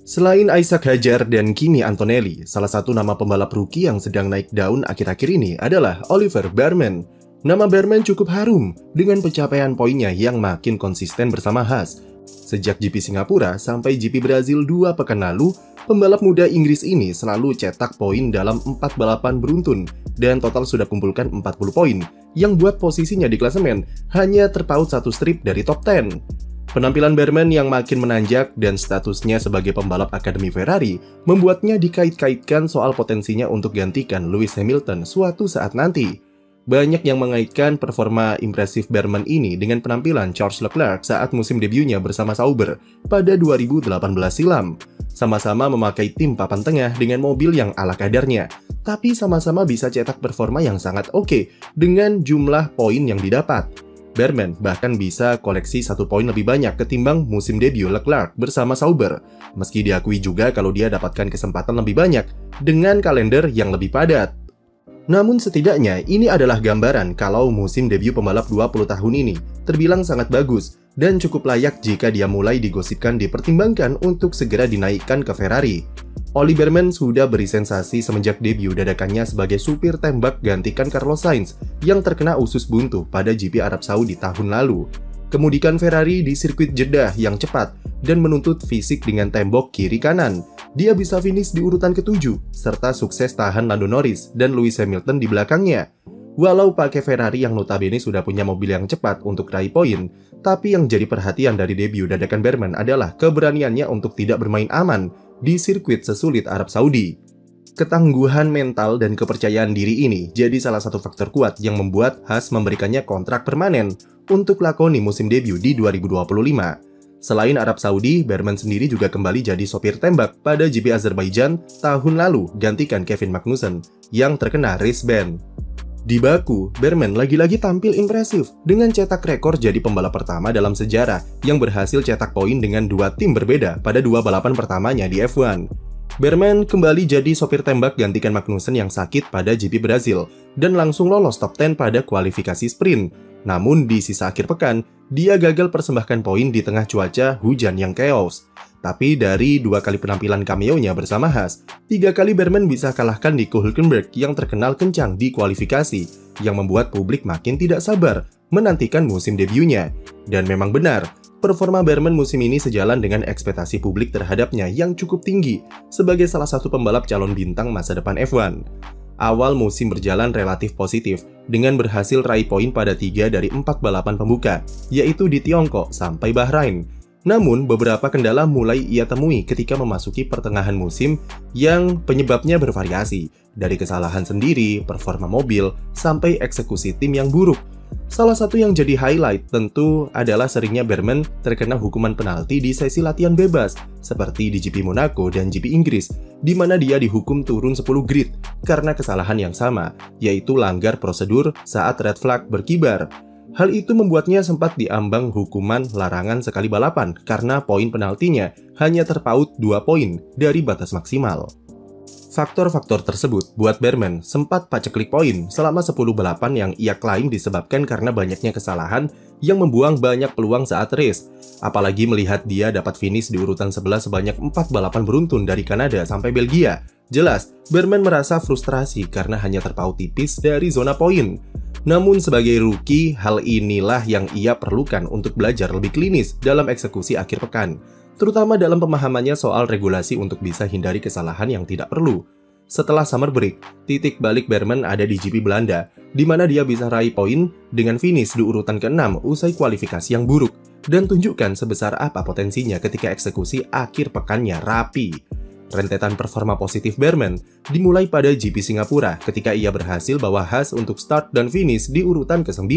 Selain Isaac Hadjar dan Kimi Antonelli, salah satu nama pembalap rookie yang sedang naik daun akhir-akhir ini adalah Oliver Bearman. Nama Bearman cukup harum dengan pencapaian poinnya yang makin konsisten bersama Haas. Sejak GP Singapura sampai GP Brazil 2 pekan lalu, pembalap muda Inggris ini selalu cetak poin dalam 4 balapan beruntun dan total sudah kumpulkan 40 poin yang buat posisinya di klasemen hanya terpaut satu strip dari top 10. Penampilan Bearman yang makin menanjak dan statusnya sebagai pembalap Akademi Ferrari membuatnya dikait-kaitkan soal potensinya untuk gantikan Lewis Hamilton suatu saat nanti. Banyak yang mengaitkan performa impresif Bearman ini dengan penampilan Charles Leclerc saat musim debutnya bersama Sauber pada 2018 silam. Sama-sama memakai tim papan tengah dengan mobil yang ala kadarnya, tapi sama-sama bisa cetak performa yang sangat oke dengan jumlah poin yang didapat. Bearman bahkan bisa koleksi 1 poin lebih banyak ketimbang musim debut Leclerc bersama Sauber, meski diakui juga kalau dia dapatkan kesempatan lebih banyak dengan kalender yang lebih padat. Namun setidaknya ini adalah gambaran kalau musim debut pembalap 20 tahun ini terbilang sangat bagus dan cukup layak jika dia mulai digosipkan dipertimbangkan untuk segera dinaikkan ke Ferrari. Oli Bearman sudah beri sensasi semenjak debut dadakannya sebagai supir tembak gantikan Carlos Sainz yang terkena usus buntu pada GP Arab Saudi tahun lalu. Kemudikan Ferrari di sirkuit Jeddah yang cepat dan menuntut fisik dengan tembok kiri kanan. Dia bisa finish di urutan ke-7, serta sukses tahan Lando Norris dan Lewis Hamilton di belakangnya. Walau pakai Ferrari yang notabene sudah punya mobil yang cepat untuk raih poin, tapi yang jadi perhatian dari debut dadakan Bearman adalah keberaniannya untuk tidak bermain aman di sirkuit sesulit Arab Saudi. Ketangguhan mental dan kepercayaan diri ini jadi salah satu faktor kuat yang membuat Haas memberikannya kontrak permanen untuk lakoni musim debut di 2025. Selain Arab Saudi, Bearman sendiri juga kembali jadi sopir tembak pada GP Azerbaijan tahun lalu gantikan Kevin Magnussen yang terkena race ban. Di Baku, Bearman lagi-lagi tampil impresif dengan cetak rekor jadi pembalap pertama dalam sejarah yang berhasil cetak poin dengan 2 tim berbeda pada 2 balapan pertamanya di F1. Bearman kembali jadi sopir tembak gantikan Magnussen yang sakit pada GP Brazil dan langsung lolos top 10 pada kualifikasi sprint. Namun di sisa akhir pekan, dia gagal persembahkan poin di tengah cuaca hujan yang chaos. Tapi dari 2 kali penampilan cameo-nya bersama Haas, 3 kali Bearman bisa kalahkan Nico Hülkenberg yang terkenal kencang di kualifikasi, yang membuat publik makin tidak sabar menantikan musim debutnya. Dan memang benar, performa Bearman musim ini sejalan dengan ekspektasi publik terhadapnya yang cukup tinggi sebagai salah satu pembalap calon bintang masa depan F1. Awal musim berjalan relatif positif dengan berhasil raih poin pada 3 dari 4 balapan pembuka, yaitu di Tiongkok sampai Bahrain. Namun, beberapa kendala mulai ia temui ketika memasuki pertengahan musim yang penyebabnya bervariasi, dari kesalahan sendiri, performa mobil, sampai eksekusi tim yang buruk. Salah satu yang jadi highlight tentu adalah seringnya Bearman terkena hukuman penalti di sesi latihan bebas, seperti di GP Monaco dan GP Inggris, di mana dia dihukum turun 10 grid karena kesalahan yang sama, yaitu langgar prosedur saat red flag berkibar. Hal itu membuatnya sempat diambang hukuman larangan sekali balapan karena poin penaltinya hanya terpaut 2 poin dari batas maksimal. Faktor-faktor tersebut buat Bearman sempat paceklik poin selama 10 balapan yang ia klaim disebabkan karena banyaknya kesalahan yang membuang banyak peluang saat race. Apalagi melihat dia dapat finish di urutan 11 sebanyak 4 balapan beruntun dari Kanada sampai Belgia. Jelas, Bearman merasa frustrasi karena hanya terpaut tipis dari zona poin. Namun sebagai rookie, hal inilah yang ia perlukan untuk belajar lebih klinis dalam eksekusi akhir pekan, terutama dalam pemahamannya soal regulasi untuk bisa hindari kesalahan yang tidak perlu. Setelah summer break, titik balik Bearman ada di GP Belanda, di mana dia bisa raih poin dengan finish di urutan ke-6 usai kualifikasi yang buruk, dan tunjukkan sebesar apa potensinya ketika eksekusi akhir pekannya rapi. Rentetan performa positif Bearman dimulai pada GP Singapura ketika ia berhasil bawa Haas untuk start dan finish di urutan ke-9.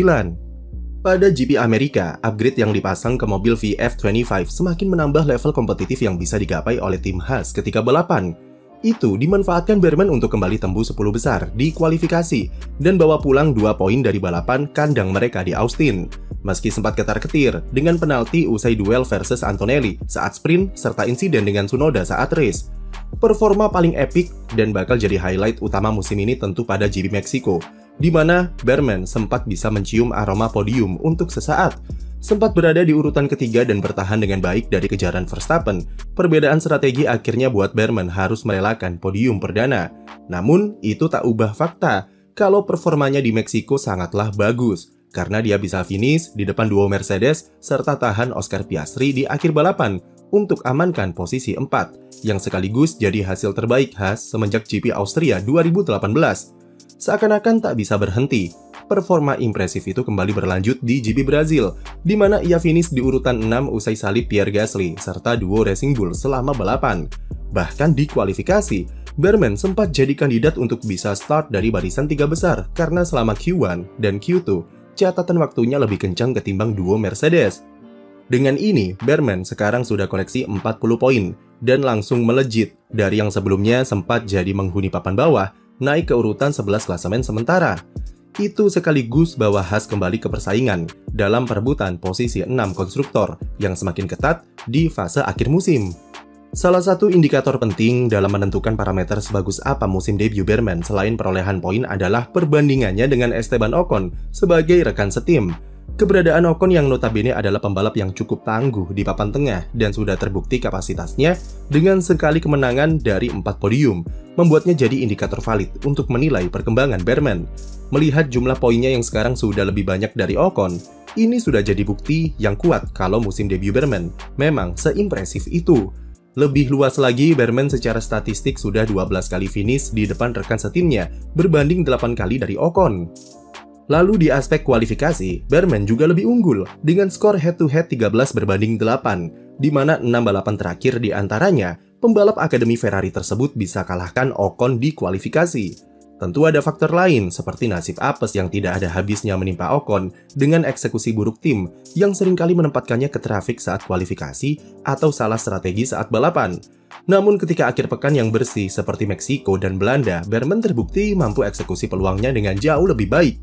Pada GP Amerika, upgrade yang dipasang ke mobil VF25 semakin menambah level kompetitif yang bisa digapai oleh tim Haas ketika balapan. Itu dimanfaatkan Bearman untuk kembali tembus 10 besar di kualifikasi dan bawa pulang 2 poin dari balapan kandang mereka di Austin. Meski sempat ketar-ketir dengan penalti usai duel versus Antonelli saat sprint serta insiden dengan Tsunoda saat race. Performa paling epik dan bakal jadi highlight utama musim ini tentu pada GP Meksiko, di mana Berman sempat bisa mencium aroma podium untuk sesaat. Sempat berada di urutan ketiga dan bertahan dengan baik dari kejaran Verstappen. Perbedaan strategi akhirnya buat Berman harus merelakan podium perdana. Namun, itu tak ubah fakta kalau performanya di Meksiko sangatlah bagus, karena dia bisa finish di depan duo Mercedes serta tahan Oscar Piastri di akhir balapan untuk amankan posisi 4, yang sekaligus jadi hasil terbaik Haas semenjak GP Austria 2018. Seakan-akan tak bisa berhenti, performa impresif itu kembali berlanjut di GP Brazil, di mana ia finish di urutan 6 usai salib Pierre Gasly serta duo Racing Bull selama balapan. Bahkan di kualifikasi, Berman sempat jadi kandidat untuk bisa start dari barisan 3 besar karena selama Q1 dan Q2, catatan waktunya lebih kencang ketimbang duo Mercedes. Dengan ini, Berman sekarang sudah koleksi 40 poin dan langsung melejit dari yang sebelumnya sempat jadi menghuni papan bawah, naik ke urutan 11 klasemen sementara. Itu sekaligus bawa Haas kembali ke persaingan dalam perebutan posisi 6 konstruktor yang semakin ketat di fase akhir musim. Salah satu indikator penting dalam menentukan parameter sebagus apa musim debut Berman selain perolehan poin adalah perbandingannya dengan Esteban Ocon sebagai rekan setim. Keberadaan Ocon yang notabene adalah pembalap yang cukup tangguh di papan tengah dan sudah terbukti kapasitasnya dengan sekali kemenangan dari 4 podium, membuatnya jadi indikator valid untuk menilai perkembangan Berman. Melihat jumlah poinnya yang sekarang sudah lebih banyak dari Ocon, ini sudah jadi bukti yang kuat kalau musim debut Berman memang seimpresif itu. Lebih luas lagi, Berman secara statistik sudah 12 kali finish di depan rekan setimnya, berbanding 8 kali dari Ocon. Lalu di aspek kualifikasi, Berman juga lebih unggul dengan skor head-to-head 13 berbanding 8, di mana 6 balapan terakhir di antaranya, pembalap Akademi Ferrari tersebut bisa kalahkan Ocon di kualifikasi. Tentu ada faktor lain seperti nasib apes yang tidak ada habisnya menimpa Ocon dengan eksekusi buruk tim yang seringkali menempatkannya ke trafik saat kualifikasi atau salah strategi saat balapan. Namun ketika akhir pekan yang bersih seperti Meksiko dan Belanda, Berman terbukti mampu eksekusi peluangnya dengan jauh lebih baik.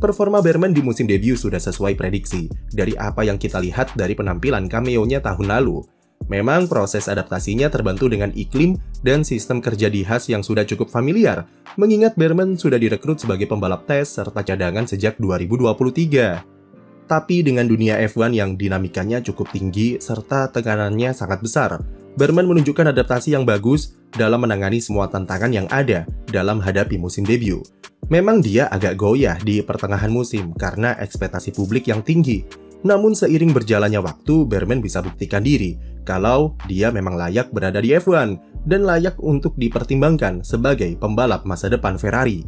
Performa Berman di musim debut sudah sesuai prediksi dari apa yang kita lihat dari penampilan cameo-nya tahun lalu. Memang proses adaptasinya terbantu dengan iklim dan sistem kerja di Haas yang sudah cukup familiar, mengingat Berman sudah direkrut sebagai pembalap tes serta cadangan sejak 2023. Tapi dengan dunia F1 yang dinamikanya cukup tinggi serta tekanannya sangat besar, Berman menunjukkan adaptasi yang bagus dalam menangani semua tantangan yang ada dalam hadapi musim debut. Memang dia agak goyah di pertengahan musim karena ekspektasi publik yang tinggi. Namun seiring berjalannya waktu, Berman bisa buktikan diri kalau dia memang layak berada di F1 dan layak untuk dipertimbangkan sebagai pembalap masa depan Ferrari.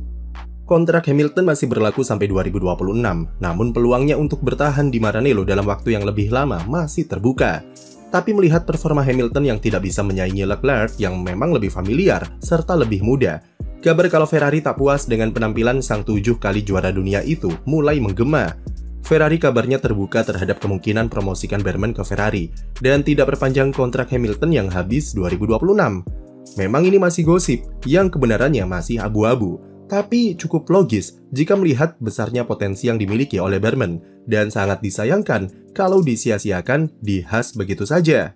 Kontrak Hamilton masih berlaku sampai 2026, namun peluangnya untuk bertahan di Maranello dalam waktu yang lebih lama masih terbuka. Tapi melihat performa Hamilton yang tidak bisa menyaingi Leclerc yang memang lebih familiar serta lebih muda, kabar kalau Ferrari tak puas dengan penampilan sang 7 kali juara dunia itu mulai menggema. Ferrari kabarnya terbuka terhadap kemungkinan promosikan Berman ke Ferrari dan tidak perpanjang kontrak Hamilton yang habis 2026. Memang ini masih gosip yang kebenarannya masih abu-abu, tapi cukup logis jika melihat besarnya potensi yang dimiliki oleh Berman dan sangat disayangkan kalau disia-siakan di Haas begitu saja.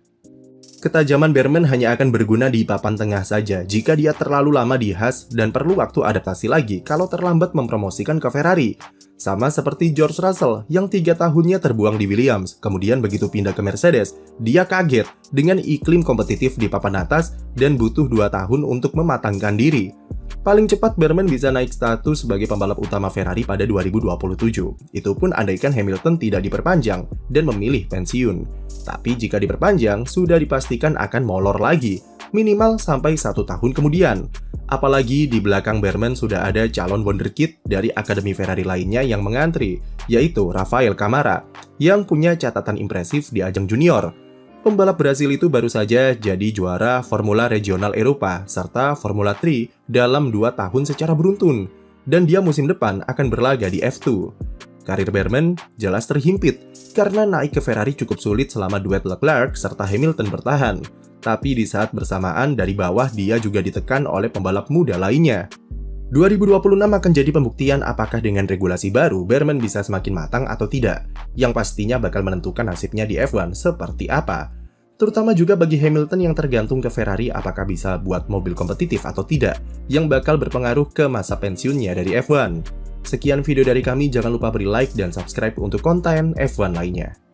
Ketajaman Berman hanya akan berguna di papan tengah saja jika dia terlalu lama di Haas dan perlu waktu adaptasi lagi kalau terlambat mempromosikan ke Ferrari. Sama seperti George Russell yang 3 tahunnya terbuang di Williams, kemudian begitu pindah ke Mercedes, dia kaget dengan iklim kompetitif di papan atas dan butuh 2 tahun untuk mematangkan diri. Paling cepat Berman bisa naik status sebagai pembalap utama Ferrari pada 2027. Itu pun andaikan Hamilton tidak diperpanjang dan memilih pensiun. Tapi jika diperpanjang, sudah dipastikan akan molor lagi, minimal sampai 1 tahun kemudian. Apalagi di belakang Berman sudah ada calon wonderkid dari Akademi Ferrari lainnya yang mengantri, yaitu Rafael Camara, yang punya catatan impresif di ajang junior. Pembalap Brasil itu baru saja jadi juara Formula Regional Eropa serta Formula 3 dalam 2 tahun secara beruntun, dan dia musim depan akan berlaga di F2. Karir Berman jelas terhimpit karena naik ke Ferrari cukup sulit selama duet Leclerc serta Hamilton bertahan. Tapi di saat bersamaan dari bawah dia juga ditekan oleh pembalap muda lainnya. 2026 akan jadi pembuktian apakah dengan regulasi baru Berman bisa semakin matang atau tidak, yang pastinya bakal menentukan nasibnya di F1 seperti apa. Terutama juga bagi Hamilton yang tergantung ke Ferrari apakah bisa buat mobil kompetitif atau tidak, yang bakal berpengaruh ke masa pensiunnya dari F1. Sekian video dari kami, jangan lupa beri like dan subscribe untuk konten F1 lainnya.